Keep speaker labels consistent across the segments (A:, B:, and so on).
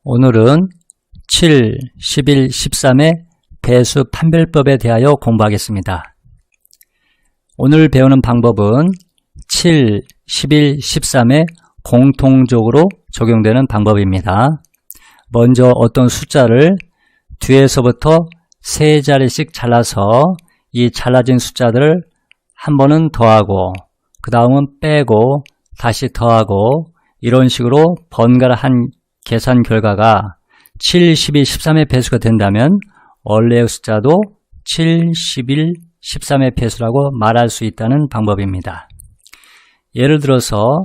A: 오늘은 7, 11, 13의 배수 판별법에 대하여 공부하겠습니다. 오늘 배우는 방법은 7, 11, 13에 공통적으로 적용되는 방법입니다. 먼저 어떤 숫자를 뒤에서부터 세 자리씩 잘라서 이 잘라진 숫자들을 한 번은 더하고 그 다음은 빼고 다시 더하고 이런 식으로 번갈아 한 계산 결과가 7, 12, 13의 배수가 된다면 원래의 숫자도 7, 11, 13의 배수라고 말할 수 있다는 방법입니다. 예를 들어서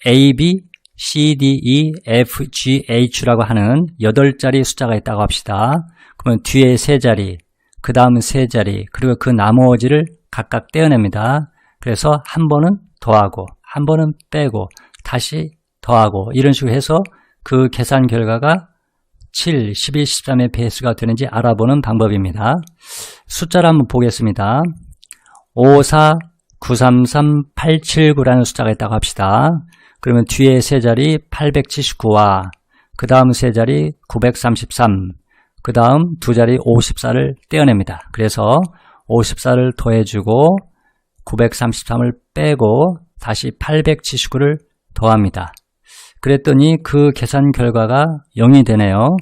A: A, B, C, D, E, F, G, H라고 하는 8자리 숫자가 있다고 합시다. 그러면 뒤에 3자리, 그 다음 3자리, 그리고 그 나머지를 각각 떼어냅니다. 그래서 한 번은 더하고 한 번은 빼고 다시 더하고 이런 식으로 해서 그 계산 결과가 7, 12, 13의 배수가 되는지 알아보는 방법입니다. 숫자를 한번 보겠습니다. 5, 4, 9, 3, 3, 8, 7, 9라는 숫자가 있다고 합시다. 그러면 뒤에 3자리 879와 그 다음 3자리 933, 그 다음 2자리 54를 떼어냅니다. 그래서 54를 더해주고 933을 빼고 다시 879를 더합니다. 그랬더니 그 계산 결과가 0이 되네요.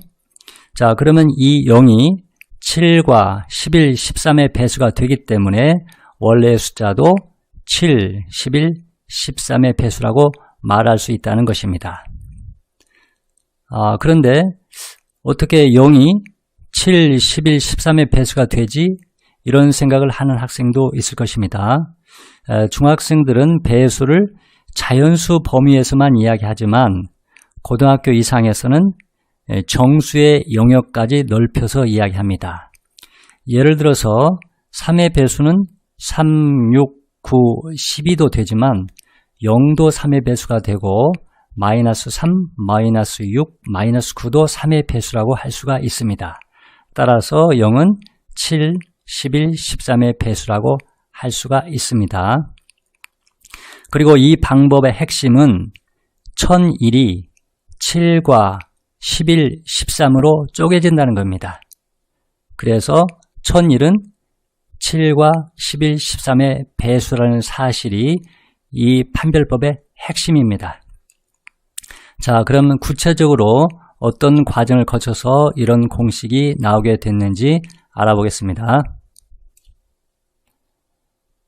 A: 자, 그러면 이 0이 7과 11, 13의 배수가 되기 때문에 원래의 숫자도 7, 11, 13의 배수라고 말할 수 있다는 것입니다. 그런데 어떻게 0이 7, 11, 13의 배수가 되지? 이런 생각을 하는 학생도 있을 것입니다. 중학생들은 배수를 자연수 범위에서만 이야기하지만 고등학교 이상에서는 정수의 영역까지 넓혀서 이야기합니다. 예를 들어서 3의 배수는 3, 6, 9, 12도 되지만 0도 3의 배수가 되고 마이너스 3, 마이너스 6, 마이너스 9도 3의 배수라고 할 수가 있습니다. 따라서 0은 7, 11, 13의 배수라고 할 수가 있습니다. 그리고 이 방법의 핵심은 1001이 7과 11, 13으로 쪼개진다는 겁니다. 그래서 1001은 7과 11, 13의 배수라는 사실이 이 판별법의 핵심입니다. 자, 그러면 구체적으로 어떤 과정을 거쳐서 이런 공식이 나오게 됐는지 알아보겠습니다.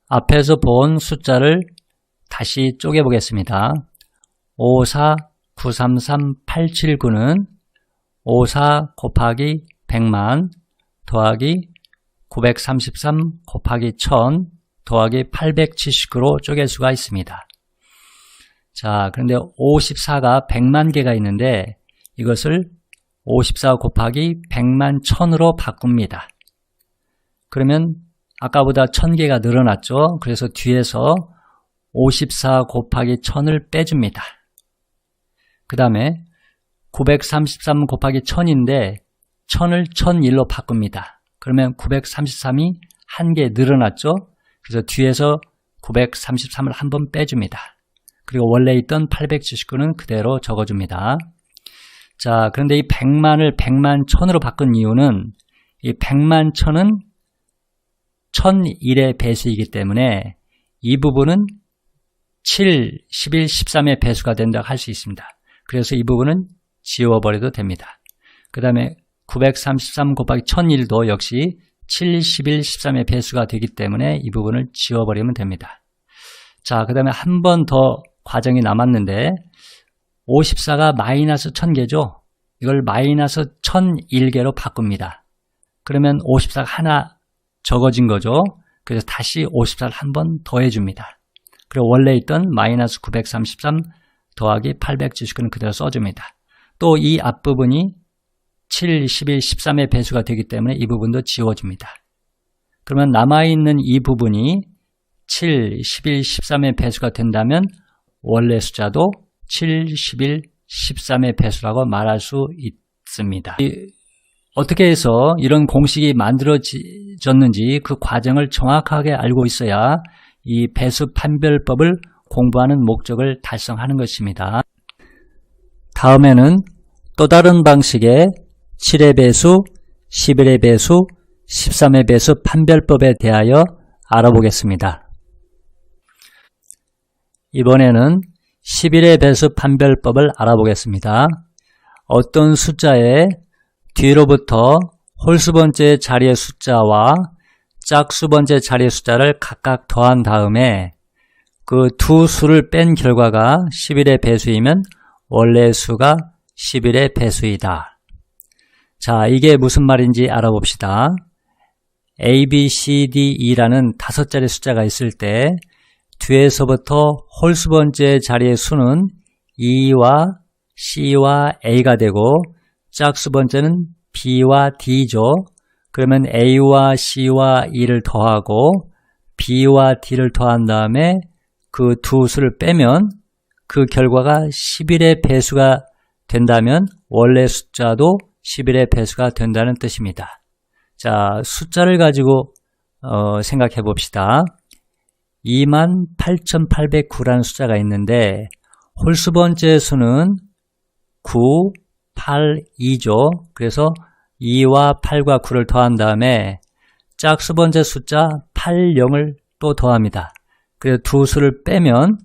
A: 앞에서 본 숫자를 다시 쪼개보겠습니다. 5, 4, 9, 3, 3, 8, 7, 9는 5, 4 곱하기 100만 더하기 933 곱하기 1000 더하기 879로 쪼갤 수가 있습니다. 자, 그런데 54가 100만 개가 있는데 이것을 54 곱하기 100만 1000으로 바꿉니다. 그러면 아까보다 1000개가 늘어났죠. 그래서 뒤에서 54 곱하기 1000을 빼줍니다. 그 다음에 933 곱하기 1000인데 1000을 1001로 바꿉니다. 그러면 933이 한 개 늘어났죠. 그래서 뒤에서 933을 한 번 빼줍니다. 그리고 원래 있던 879는 그대로 적어줍니다. 자, 그런데 이 100만을 100만 1000으로 바꾼 이유는 이 100만 1000은 1001의 배수이기 때문에 이 부분은 7, 11, 13의 배수가 된다고 할 수 있습니다. 그래서 이 부분은 지워버려도 됩니다. 그 다음에 933 곱하기 1001도 역시 7, 11, 13의 배수가 되기 때문에 이 부분을 지워버리면 됩니다. 자, 그 다음에 한 번 더 과정이 남았는데 54가 마이너스 1000개죠. 이걸 마이너스 1001개로 바꿉니다. 그러면 54가 하나 적어진 거죠. 그래서 다시 54를 한 번 더해줍니다. 그리고 원래 있던 마이너스 933 더하기 879는 그대로 써줍니다. 또 이 앞부분이 7, 11, 13의 배수가 되기 때문에 이 부분도 지워줍니다. 그러면 남아있는 이 부분이 7, 11, 13의 배수가 된다면 원래 숫자도 7, 11, 13의 배수라고 말할 수 있습니다. 어떻게 해서 이런 공식이 만들어졌는지 그 과정을 정확하게 알고 있어야 이 배수 판별법을 공부하는 목적을 달성하는 것입니다. 다음에는 또 다른 방식의 7의 배수, 11의 배수, 13의 배수 판별법에 대하여 알아보겠습니다. 이번에는 11의 배수 판별법을 알아보겠습니다. 어떤 숫자의 뒤로부터 홀수 번째 자리의 숫자와 짝수 번째 자리의 숫자를 각각 더한 다음에 그 두 수를 뺀 결과가 11의 배수이면 원래 수가 11의 배수이다. 자, 이게 무슨 말인지 알아봅시다. A, B, C, D, E라는 5자리 숫자가 있을 때 뒤에서부터 홀수 번째 자리의 수는 E와 C와 A가 되고 짝수 번째는 B와 D죠. 그러면 A와 C와 E를 더하고 B와 D를 더한 다음에 그 두 수를 빼면 그 결과가 11의 배수가 된다면 원래 숫자도 11의 배수가 된다는 뜻입니다. 자, 숫자를 가지고 생각해 봅시다. 28,809라는 숫자가 있는데 홀수 번째 수는 9, 8, 2죠. 그래서 2와 8과 9를 더한 다음에 짝수 번째 숫자 8, 0을 또 더합니다. 그래서 두 수를 빼면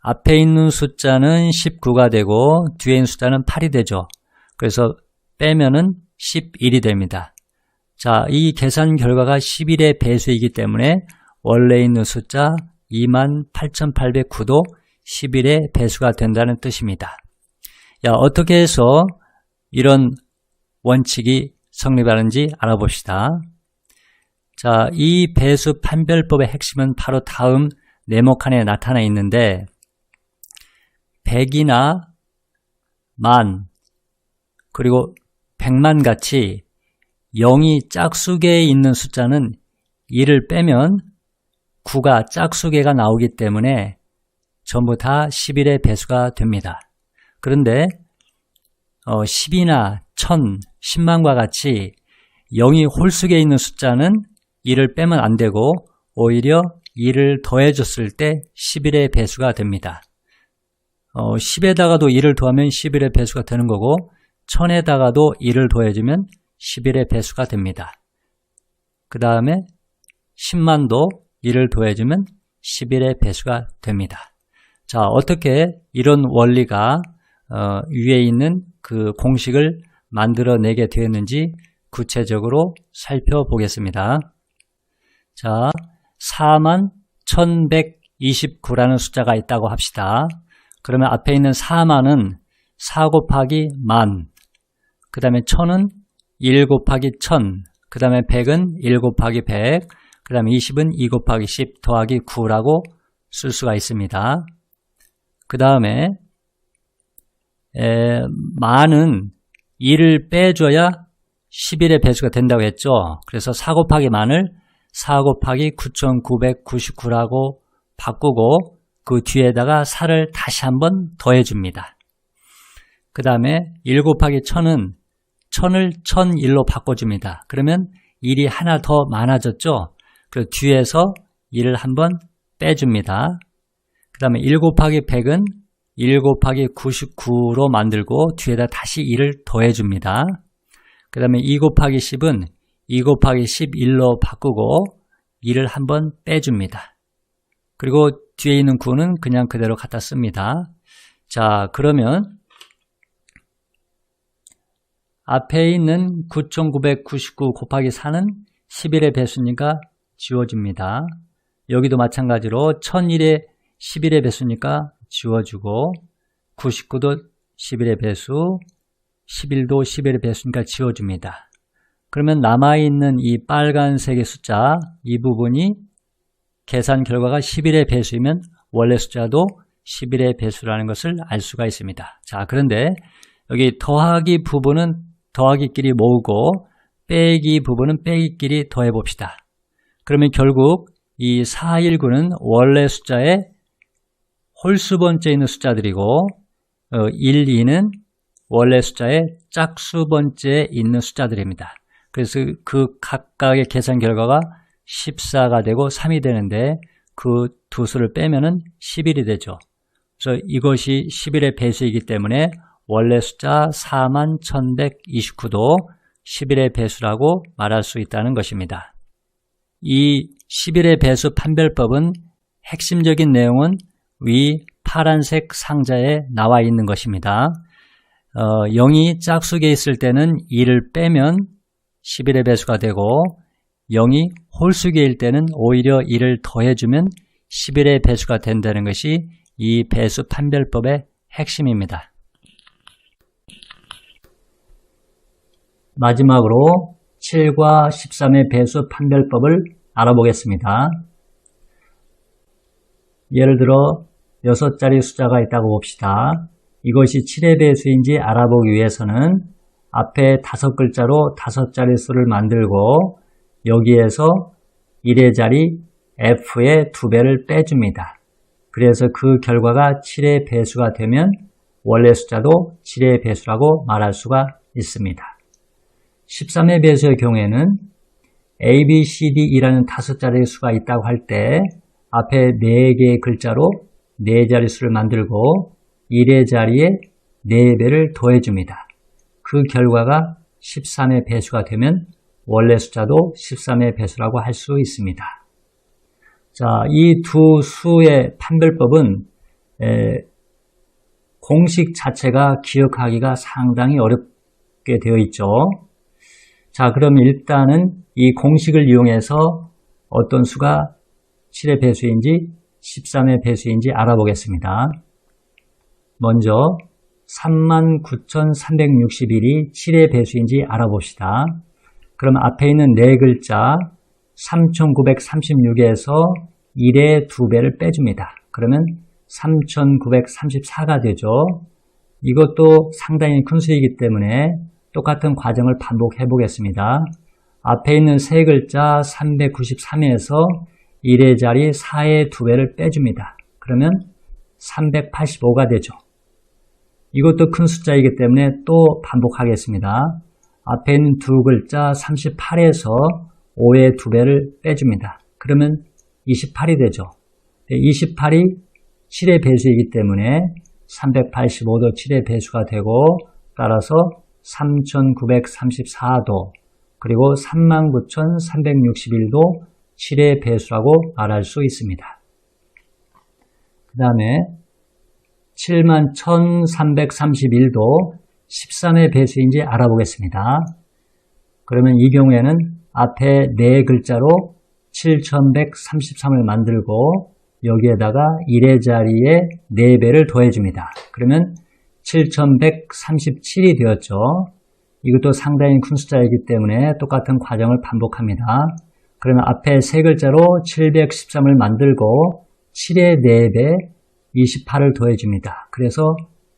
A: 앞에 있는 숫자는 19가 되고 뒤에 있는 숫자는 8이 되죠. 그래서 빼면은 11이 됩니다. 자, 이 계산 결과가 11의 배수이기 때문에 원래 있는 숫자 28,809도 11의 배수가 된다는 뜻입니다. 야, 어떻게 해서 이런 원칙이 성립하는지 알아봅시다. 자, 이 배수 판별법의 핵심은 바로 다음 네모 칸에 나타나 있는데 100이나 만 그리고 100만 같이 0이 짝수계에 있는 숫자는 2를 빼면 9가 짝수계가 나오기 때문에 전부 다 11의 배수가 됩니다. 그런데 10이나 1000, 10만과 같이 0이 홀수계에 있는 숫자는 2를 빼면 안 되고 오히려 2를 더해줬을 때 11의 배수가 됩니다. 10에다가도 2를 더하면 11의 배수가 되는 거고 1000에다가도 2를 더해주면 11의 배수가 됩니다. 그 다음에 10만도 2를 더해주면 11의 배수가 됩니다. 자, 어떻게 이런 원리가 위에 있는 그 공식을 만들어내게 되었는지 구체적으로 살펴보겠습니다. 자, 41,129라는 숫자가 있다고 합시다. 그러면 앞에 있는 4만은 4 곱하기 만, 그 다음에 1000은 1 곱하기 1000, 그 다음에 100은 1 곱하기 100, 그 다음에 20은 2 곱하기 10 더하기 9라고 쓸 수가 있습니다. 그 다음에 만은 2를 빼줘야 11의 배수가 된다고 했죠. 그래서 4 곱하기 만을 4 곱하기 9,999라고 바꾸고 그 뒤에다가 4를 다시 한번 더해줍니다. 그 다음에 1 곱하기 1000은 1000을 1001로 바꿔줍니다. 그러면 1이 하나 더 많아졌죠. 그리고 뒤에서 1을 한번 빼줍니다. 그 다음에 1 곱하기 100은 1 곱하기 99로 만들고 뒤에다 다시 1을 더해줍니다. 그 다음에 2 곱하기 10은 2 곱하기 11로 바꾸고 2를 한번 빼줍니다. 그리고 뒤에 있는 9는 그냥 그대로 갖다 씁니다. 자, 그러면 앞에 있는 9,999 곱하기 4는 11의 배수니까 지워집니다. 여기도 마찬가지로 1001의 11의 배수니까 지워주고 99도 11의 배수, 11도 11의 배수니까 지워줍니다. 그러면 남아있는 이 빨간색의 숫자, 이 부분이 계산 결과가 11의 배수이면 원래 숫자도 11의 배수라는 것을 알 수가 있습니다. 자, 그런데 여기 더하기 부분은 더하기끼리 모으고 빼기 부분은 빼기끼리 더해봅시다. 그러면 결국 이 419는 원래 숫자의 홀수 번째에 있는 숫자들이고 1, 2는 원래 숫자의 짝수 번째에 있는 숫자들입니다. 그래서 그 각각의 계산 결과가 14가 되고 3이 되는데 그 두 수를 빼면은 11이 되죠. 그래서 이것이 11의 배수이기 때문에 원래 숫자 41,129도 11의 배수라고 말할 수 있다는 것입니다. 이 11의 배수 판별법은 핵심적인 내용은 위 파란색 상자에 나와 있는 것입니다. 0이 짝수에 있을 때는 2를 빼면 11의 배수가 되고 0이 홀수계일 때는 오히려 2를 더해주면 11의 배수가 된다는 것이 이 배수 판별법의 핵심입니다. 마지막으로 7과 13의 배수 판별법을 알아보겠습니다. 예를 들어 6자리 숫자가 있다고 봅시다. 이것이 7의 배수인지 알아보기 위해서는 앞에 5글자로 5자리 수를 만들고 여기에서 1의 자리 F의 2배를 빼줍니다. 그래서 그 결과가 7의 배수가 되면 원래 숫자도 7의 배수라고 말할 수가 있습니다. 13의 배수의 경우에는 A, B, C, D이라는 5자리의 수가 있다고 할 때 앞에 4개의 글자로 4자리 수를 만들고 1의 자리에 4배를 더해줍니다. 그 결과가 13의 배수가 되면 원래 숫자도 13의 배수라고 할 수 있습니다. 자, 이 두 수의 판별법은 공식 자체가 기억하기가 상당히 어렵게 되어 있죠. 자, 그럼 일단은 이 공식을 이용해서 어떤 수가 7의 배수인지 13의 배수인지 알아보겠습니다. 먼저 39,361이 7의 배수인지 알아봅시다. 그럼 앞에 있는 4글자 3,936에서 1의 2배를 빼줍니다. 그러면 3,934가 되죠. 이것도 상당히 큰 수이기 때문에 똑같은 과정을 반복해 보겠습니다. 앞에 있는 3글자 393에서 1의 자리 4의 2배를 빼줍니다. 그러면 385가 되죠. 이것도 큰 숫자이기 때문에 또 반복하겠습니다. 앞에 있는 2글자 38에서 5의 2배를 빼줍니다. 그러면 28이 되죠. 28이 7의 배수이기 때문에 385도 7의 배수가 되고 따라서 3,934도 그리고 39,361도 7의 배수라고 말할 수 있습니다. 그 다음에 71,331도 13의 배수인지 알아보겠습니다. 그러면 이 경우에는 앞에 4글자로 7133을 만들고 여기에다가 1의 자리에 4배를 더해줍니다. 그러면 7137이 되었죠. 이것도 상당히 큰 숫자이기 때문에 똑같은 과정을 반복합니다. 그러면 앞에 3글자로 713을 만들고 7의 4배 28을 더해줍니다. 그래서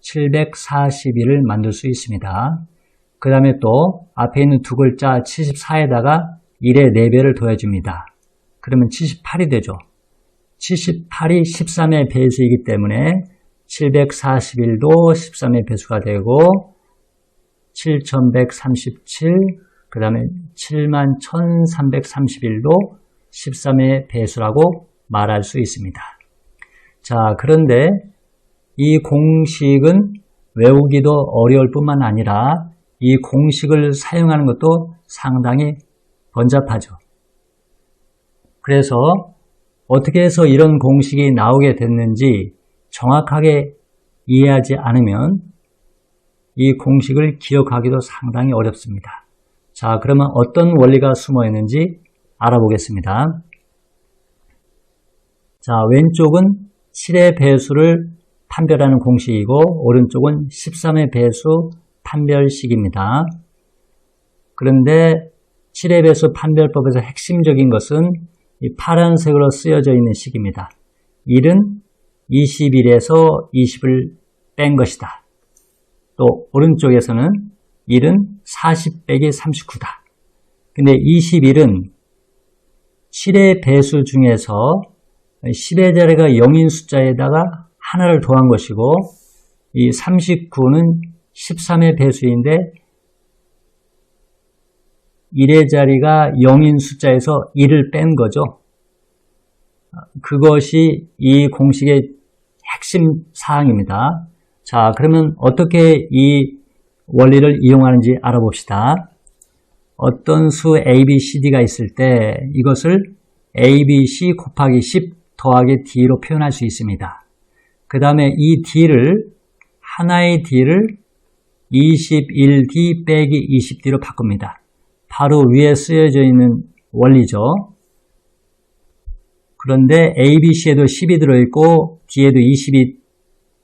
A: 741을 만들 수 있습니다. 그 다음에 또 앞에 있는 2글자 74에다가 1의 4배를 더해줍니다. 그러면 78이 되죠. 78이 13의 배수이기 때문에 741도 13의 배수가 되고 7137, 그 다음에 71,331도 13의 배수라고 말할 수 있습니다. 자, 그런데 이 공식은 외우기도 어려울 뿐만 아니라 이 공식을 사용하는 것도 상당히 번잡하죠. 그래서 어떻게 해서 이런 공식이 나오게 됐는지 정확하게 이해하지 않으면 이 공식을 기억하기도 상당히 어렵습니다. 자, 그러면 어떤 원리가 숨어 있는지 알아보겠습니다. 자, 왼쪽은 7의 배수를 판별하는 공식이고 오른쪽은 13의 배수 판별식입니다. 그런데 7의 배수 판별법에서 핵심적인 것은 이 파란색으로 쓰여져 있는 식입니다. 1은 21에서 20을 뺀 것이다. 또 오른쪽에서는 1은 40 빼기 39다. 근데 21은 7의 배수 중에서 10의 자리가 0인 숫자에다가 하나를 더한 것이고 이 39는 13의 배수인데 1의 자리가 0인 숫자에서 1을 뺀 거죠. 그것이 이 공식의 핵심 사항입니다. 자, 그러면 어떻게 이 원리를 이용하는지 알아봅시다. 어떤 수 A, B, C, D가 있을 때 이것을 A, B, C 곱하기 10 더하기 D로 표현할 수 있습니다. 그 다음에 이 D를, 하나의 D를 21D 빼기 20D로 바꿉니다. 바로 위에 쓰여져 있는 원리죠. 그런데 A, B, C에도 10이 들어있고 D에도 20이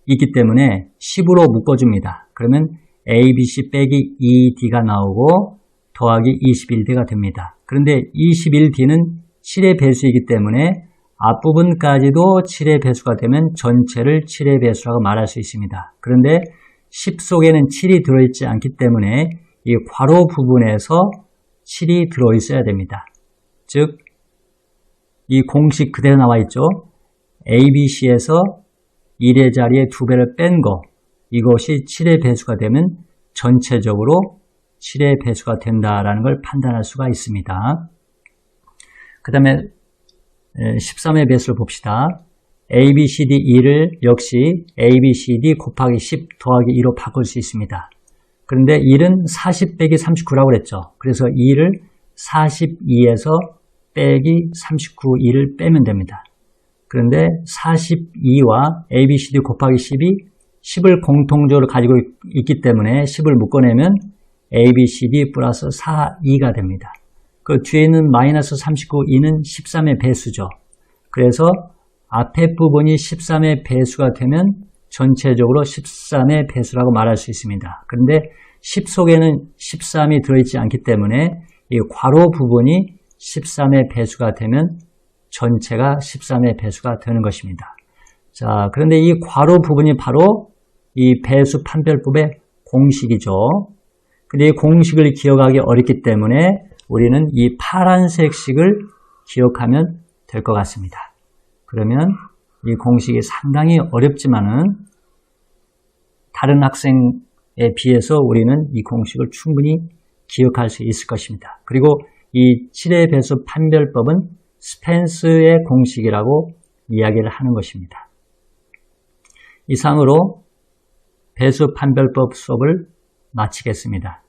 A: 있기 때문에 10으로 묶어줍니다. 그러면 A, B, C 빼기 2D가 나오고 더하기 21D가 됩니다. 그런데 21D는 7의 배수이기 때문에 앞부분까지도 7의 배수가 되면 전체를 7의 배수라고 말할 수 있습니다. 그런데 10 속에는 7이 들어있지 않기 때문에 이 괄호 부분에서 7이 들어있어야 됩니다. 즉, 이 공식 그대로 나와 있죠. ABC에서 1의 자리에 2배를 뺀 거, 이것이 7의 배수가 되면 전체적으로 7의 배수가 된다라는 걸 판단할 수가 있습니다. 그 다음에 13의 배수를 봅시다. A, B, C, D, 2를 역시 A, B, C, D 곱하기 10 더하기 2로 바꿀 수 있습니다. 그런데 1은 40 빼기 39라고 그랬죠. 그래서 2를 42에서 빼기 39, 2를 빼면 됩니다. 그런데 42와 A, B, C, D 곱하기 10이 10을 공통적으로 가지고 있기 때문에 10을 묶어내면 A, B, C, D 플러스 4, 2가 됩니다. 그 뒤에 있는 마이너스 39, 2는 13의 배수죠. 그래서 앞에 부분이 13의 배수가 되면 전체적으로 13의 배수라고 말할 수 있습니다. 그런데 10 속에는 13이 들어있지 않기 때문에 이 괄호 부분이 13의 배수가 되면 전체가 13의 배수가 되는 것입니다. 자, 그런데 이 괄호 부분이 바로 이 배수 판별법의 공식이죠. 근데 이 공식을 기억하기 어렵기 때문에 우리는 이 파란색 식을 기억하면 될 것 같습니다. 그러면 이 공식이 상당히 어렵지만은 다른 학생에 비해서 우리는 이 공식을 충분히 기억할 수 있을 것입니다. 그리고 이 7의 배수 판별법은 스펜스의 공식이라고 이야기를 하는 것입니다. 이상으로 배수 판별법 수업을 마치겠습니다.